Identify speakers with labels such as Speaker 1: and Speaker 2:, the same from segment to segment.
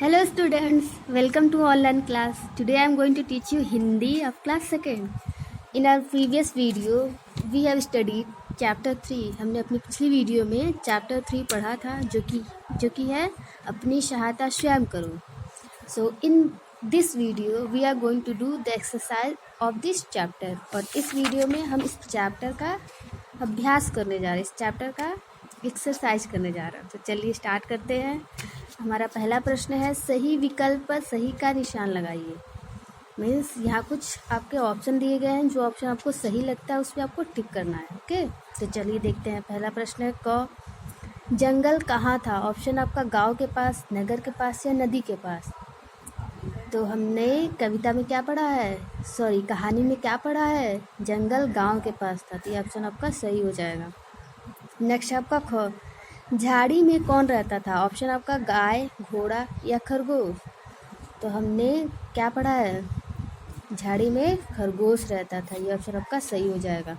Speaker 1: Hello students, welcome to online class. Today I am going to teach you Hindi of class 2nd. In our previous video, we have studied chapter 3. हमने अपनी पिछली video में chapter 3 पढ़ा था जो कि है अपनी सहायता स्वयं करो. So in this video we are going to do the exercise of this chapter. और इस वीडियो में हम इस चैप्टर का अभ्यास करने जा रहे हैं, इस चैप्टर का एक्सरसाइज करने जा रहे हैं. तो चलिए स्टार्ट करते हैं. हमारा पहला प्रश्न है, सही विकल्प पर सही का निशान लगाइए. मीन्स यहाँ कुछ आपके ऑप्शन दिए गए हैं, जो ऑप्शन आपको सही लगता है उस पर आपको टिक करना है. ओके, तो चलिए देखते हैं. पहला प्रश्न है, क जंगल कहाँ था. ऑप्शन आपका गांव के पास, नगर के पास या नदी के पास. तो हमने कविता में क्या पढ़ा है, कहानी में क्या पढ़ा है, जंगल गांव के पास था. तो ये ऑप्शन आपका सही हो जाएगा. नेक्स्ट आपका ख, झाड़ी में कौन रहता था. ऑप्शन आपका गाय, घोड़ा या खरगोश. तो हमने क्या पढ़ा है, झाड़ी में खरगोश रहता था. ये ऑप्शन आपका सही हो जाएगा.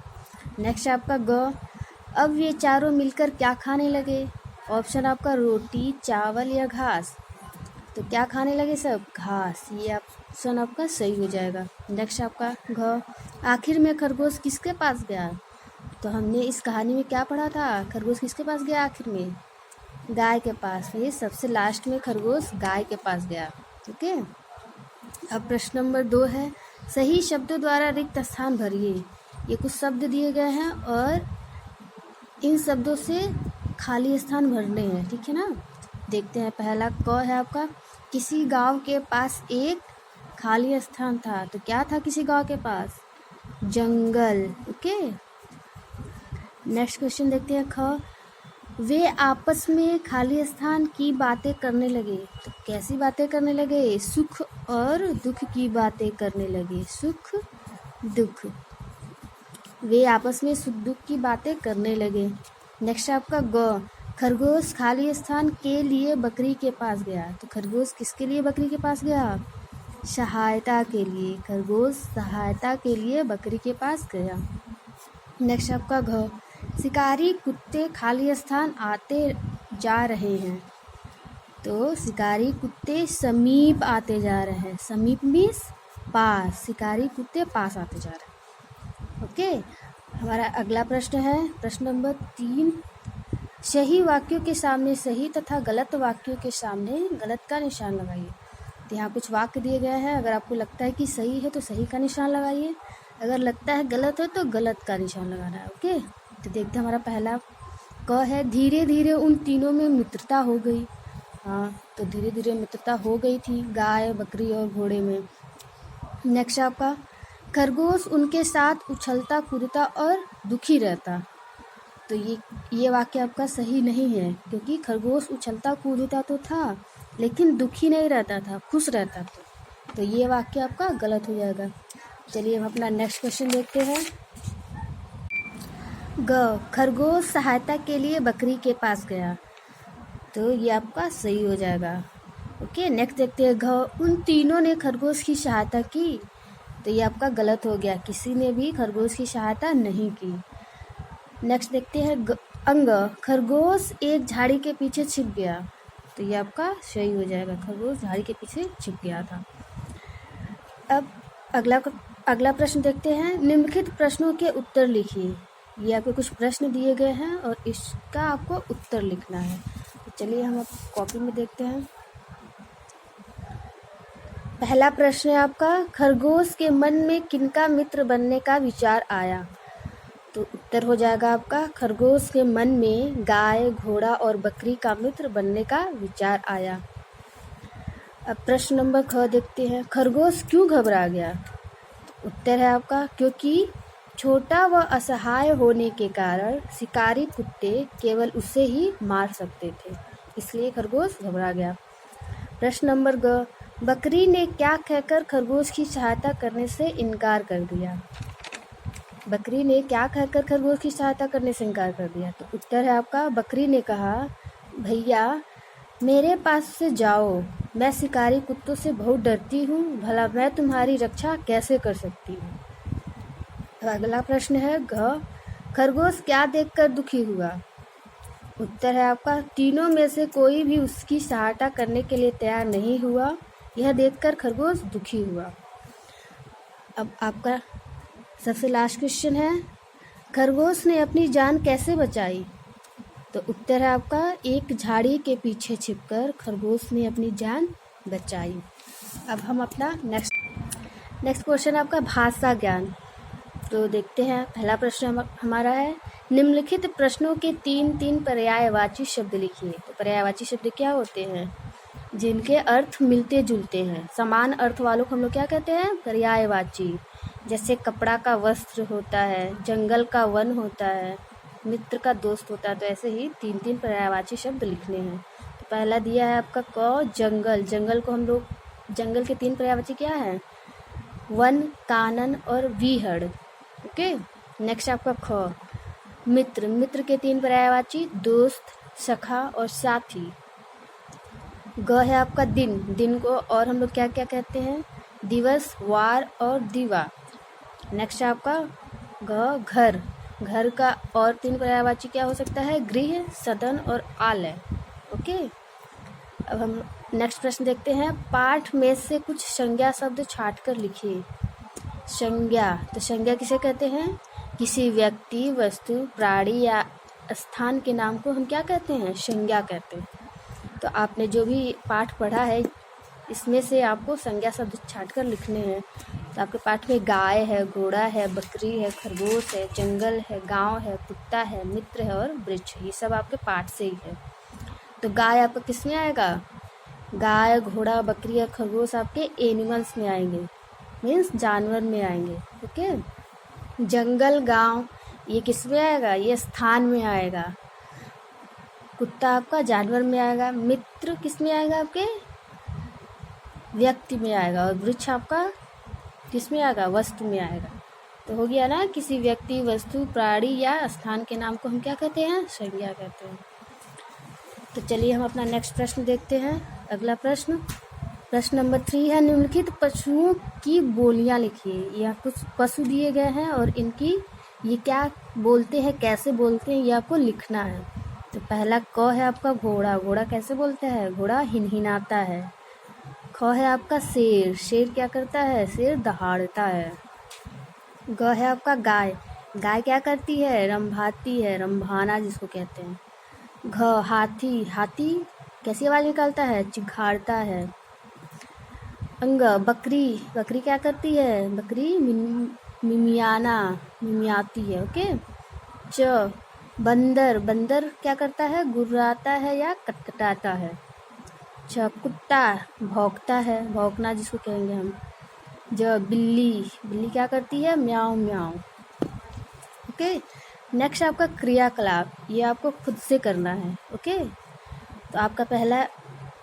Speaker 1: नेक्स्ट आपका ग, अब ये चारों मिलकर क्या खाने लगे. ऑप्शन आपका रोटी, चावल या घास. तो क्या खाने लगे सब, घास. ये ऑप्शन आपका सही हो जाएगा. नेक्स्ट आपका घ, आखिर में खरगोश किसके पास गया. तो हमने इस कहानी में क्या पढ़ा था, खरगोश किसके पास गया आखिर में, गाय के पास. ये सबसे लास्ट में खरगोश गाय के पास गया. ओके, अब प्रश्न नंबर 2 है, सही शब्दों द्वारा रिक्त स्थान भरिए. ये कुछ शब्द दिए गए हैं और इन शब्दों से खाली स्थान भरने हैं. ठीक है ना. देखते हैं. पहला क है आपका, किसी गांव के पास एक खाली स्थान था. तो क्या था किसी गांव के पास, जंगल. ओके, नेक्स्ट क्वेश्चन देखते हैं. ख, वे आपस में खाली स्थान की बातें करने लगे. तो कैसी बातें करने लगे, सुख और दुख की बातें करने लगे. सुख दुख, वे आपस में सुख दुख की बातें करने लगे. नेक्स्ट आपका ग, खरगोश खाली स्थान के लिए बकरी के पास गया. तो खरगोश किसके लिए बकरी के पास गया, सहायता के लिए. खरगोश सहायता के लिए बकरी के पास गया. नेक्स्ट आपका घ, शिकारी कुत्ते खाली स्थान आते जा रहे हैं. तो शिकारी कुत्ते समीप आते जा रहे हैं. समीप मीन्स पास, शिकारी कुत्ते पास आते जा रहे हैं. ओके, हमारा अगला प्रश्न है प्रश्न नंबर 3, सही वाक्यों के सामने सही तथा गलत वाक्यों के सामने गलत का निशान लगाइए. तो यहाँ कुछ वाक्य दिए गए हैं. अगर आपको लगता है कि सही है तो सही का निशान लगाइए, अगर लगता है गलत है तो गलत का निशान लगाना है. ओके, तो देखते हैं. हमारा पहला क है, धीरे धीरे उन तीनों में मित्रता हो गई. हाँ, तो धीरे धीरे मित्रता हो गई थी गाय, बकरी और घोड़े में. नेक्स्ट आपका, खरगोश उनके साथ उछलता कूदता और दुखी रहता. तो ये वाक्य आपका सही नहीं है, क्योंकि खरगोश उछलता कूदता तो था लेकिन दुखी नहीं रहता था, खुश रहता था. तो ये वाक्य आपका गलत हो जाएगा. चलिए हम अपना नेक्स्ट क्वेश्चन देखते हैं. ग, खरगोश सहायता के लिए बकरी के पास गया. तो ये आपका सही हो जाएगा. ओके, नेक्स्ट देखते हैं. घ, उन तीनों ने खरगोश की सहायता की. तो ये आपका गलत हो गया, किसी ने भी खरगोश की सहायता नहीं की. नेक्स्ट देखते हैं. अंग, खरगोश एक झाड़ी के पीछे छिप गया. तो ये आपका सही हो जाएगा, खरगोश झाड़ी के पीछे छिप गया था. अब अगला प्रश्न देखते हैं. निम्नलिखित प्रश्नों के उत्तर लिखिए. ये आपको कुछ प्रश्न दिए गए हैं और इसका आपको उत्तर लिखना है. तो चलिए हम कॉपी में देखते हैं. पहला प्रश्न है आपका, खरगोश के मन में किनका मित्र बनने का विचार आया. तो उत्तर हो जाएगा आपका, खरगोश के मन में गाय, घोड़ा और बकरी का मित्र बनने का विचार आया. अब प्रश्न नंबर ख देखते हैं. खरगोश क्यों घबरा गया. उत्तर है आपका, क्योंकि छोटा व असहाय होने के कारण शिकारी कुत्ते केवल उसे ही मार सकते थे, इसलिए खरगोश घबरा गया. प्रश्न नंबर ग, बकरी ने क्या कहकर खरगोश की सहायता करने से इनकार कर दिया. बकरी ने क्या कहकर खरगोश की सहायता करने से इनकार कर दिया. तो उत्तर है आपका, बकरी ने कहा, भैया मेरे पास से जाओ, मैं शिकारी कुत्तों से बहुत डरती हूँ, भला मैं तुम्हारी रक्षा कैसे कर सकती हूँ. अगला प्रश्न है घ, खरगोश क्या देखकर दुखी हुआ. उत्तर है आपका तीनों में से कोई भी उसकी सहायता करने के लिए तैयार नहीं हुआ। यह देखकर खरगोश दुखी हुआ। अब आपका सबसे लास्ट क्वेश्चन है, खरगोश ने अपनी जान कैसे बचाई? तो उत्तर है आपका एक झाड़ी के पीछे छिपकर खरगोश ने अपनी जान बचाई। अब हम अपना नेक्स्ट क्वेश्चन आपका भाषा ज्ञान। तो देखते हैं, पहला प्रश्न हमारा है, निम्नलिखित प्रश्नों के तीन पर्यायवाची शब्द लिखिए। तो पर्यायवाची शब्द क्या होते हैं? जिनके अर्थ मिलते जुलते हैं, समान अर्थ वालों को हम लोग क्या कहते हैं? पर्यायवाची। जैसे कपड़ा का वस्त्र होता है, जंगल का वन होता है, मित्र का दोस्त होता है। तो ऐसे ही तीन पर्यायवाची शब्द लिखने हैं। तो पहला दिया है आपका क, जंगल। जंगल को हम लोग, जंगल के 3 पर्यायवाची क्या है? वन, कानन और विहड़। ओके। नेक्स्ट आपका ख, मित्र। मित्र के 3 पर्यायवाची दोस्त, सखा और साथी। ग है आपका दिन। दिन को और हम लोग क्या क्या कहते हैं? दिवस, वार और दीवा। नेक्स्ट आपका ग, घर। घर का और 3 पर्यायवाची क्या हो सकता है? गृह, सदन और आलय। ओके। अब हम नेक्स्ट प्रश्न देखते हैं, पाठ में से कुछ संज्ञा शब्द छांट कर लिखिए। संज्ञा, तो संज्ञा किसे कहते हैं? किसी व्यक्ति, वस्तु, प्राणी या स्थान के नाम को हम क्या कहते हैं? संज्ञा कहते हैं। तो आपने जो भी पाठ पढ़ा है इसमें से आपको संज्ञा शब्द छांट कर लिखने हैं। तो आपके पाठ में गाय है, घोड़ा है, बकरी है, खरगोश है, जंगल है, गांव है, कुत्ता है, मित्र है और वृक्ष। ये सब आपके पाठ से ही है। तो गाय आपका किस में आएगा? गाय, घोड़ा, बकरी और खरगोश आपके एनिमल्स में आएंगे, मीन्स जानवर में आएंगे। ओके। जंगल, गांव ये किस में आएगा? ये स्थान में आएगा। कुत्ता आपका जानवर में आएगा। मित्र किस में आएगा? आपके व्यक्ति में आएगा। और वृक्ष आपका किस में आएगा? वस्तु में आएगा। तो हो गया ना, किसी व्यक्ति, वस्तु, प्राणी या स्थान के नाम को हम क्या कहते हैं? संज्ञा कहते हैं। तो चलिए हम अपना नेक्स्ट प्रश्न देखते हैं। अगला प्रश्न नंबर 3 है, निम्नलिखित पशुओं की बोलियां लिखिए। यह कुछ पशु दिए गए हैं और इनकी ये क्या बोलते हैं, कैसे बोलते हैं, ये आपको लिखना है। तो पहला क है आपका घोड़ा। घोड़ा कैसे बोलता है? घोड़ा हिनहिनाता है। ख है आपका शेर। शेर क्या करता है? शेर दहाड़ता है। ग है आपका गाय। गाय क्या करती है? रंभाती है, रंभाना जिसको कहते हैं। घ हाथी। हाथी कैसी आवाज निकालता है? चिघाड़ता है। अंग बकरी। बकरी क्या करती है? बकरी मिमियाना, मिमियाती है। ओके। च बंदर। बंदर क्या करता है? गुर्राता है या कटकटाता है। छ कुत्ता भौंकता है, भौंकना जिसको कहेंगे हम। ज बिल्ली। बिल्ली क्या करती है? म्याऊं म्याऊं। ओके। नेक्स्ट आपका क्रियाकलाप, ये आपको खुद से करना है। ओके। तो आपका पहला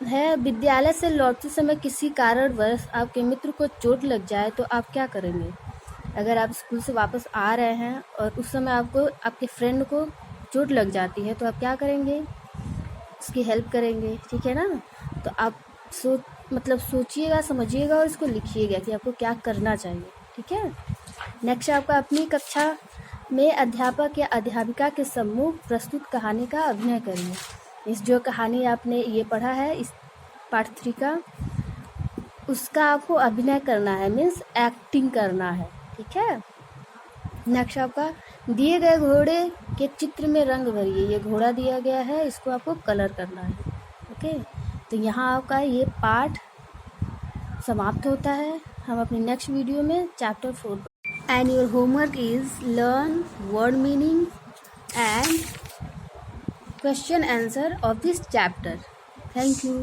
Speaker 1: है, विद्यालय से लौटते समय किसी कारणवश आपके मित्र को चोट लग जाए तो आप क्या करेंगे? अगर आप स्कूल से वापस आ रहे हैं और उस समय आपको, आपके फ्रेंड को चोट लग जाती है तो आप क्या करेंगे? उसकी हेल्प करेंगे। ठीक है ना? तो आप सोचिएगा, समझिएगा और इसको लिखिएगा कि आपको क्या करना चाहिए। ठीक है। नेक्स्ट आपका अपनी कक्षा में अध्यापक या अध्यापिका के सम्मुख प्रस्तुत कहानी का अभिनय करिए। इस जो कहानी आपने ये पढ़ा है इस पार्ट 3 का, उसका आपको अभिनय करना है, मीन्स एक्टिंग करना है। ठीक है। नेक्स्ट आपका दिए गए घोड़े के चित्र में रंग भरिए। ये घोड़ा दिया गया है, इसको आपको कलर करना है। ओके। तो यहाँ आपका ये पार्ट समाप्त होता है। हम अपने नेक्स्ट वीडियो में chapter 4 and your homework is learn word meaning and question answer of this chapter. Thank you.